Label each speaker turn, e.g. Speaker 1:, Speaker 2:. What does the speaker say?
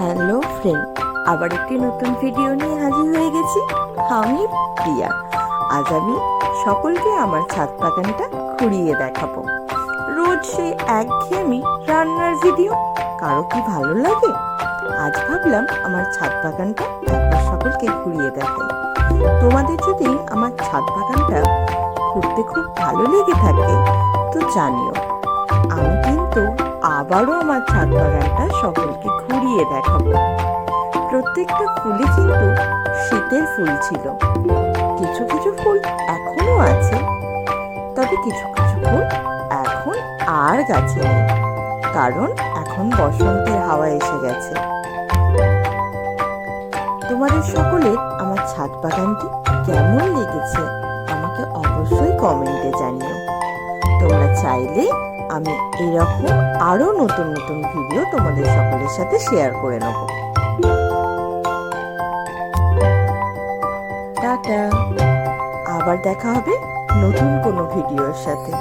Speaker 1: Hello friend, আবার একটি নতুন ভিডিও নিয়ে হাজির হয়ে গেছি। আমি প্রিয়া। আজ আমি সকলকে আমার ছাদ বাগানটা ঘুরিয়ে দেখাবো। রোজ সেই একঘেয়েমি রান্নার ভিডিও কারো কি ভালো লাগে? আজ ভাবলাম আমার ছাদ বাগানটা একবার সকলকে ঘুরিয়ে দেখাই। তোমাদের যদি আমার ছাদ বাগানটা ঘুরতে খুব ভালো লেগে থাকে তো জানিও। আমি কিন্তু আবারও আমার ছাদ বাগানটা সকলকে ঘুরিয়ে দেখাবো। প্রত্যেকটা ফুলই কিন্তু শীতের ফুল ছিল। কিছু কিছু ফুল এখনো আছে, তবে কিছু কিছু ফুল এখন আর গাছে নেই, কারণ এখন বসন্তের হাওয়া এসে গেছে। তোমাদের সকলের আমার ছাদ বাগানটি কেমন লেগেছে আমাকে অবশ্যই কমেন্টে জানিও। তোমরা চাইলে আমি এরকম আরো নতুন নতুন ভিডিও তোমাদের সকলের সাথে শেয়ার করে নেব। টাটা, আবার দেখা হবে নতুন কোনো ভিডিওর সাথে।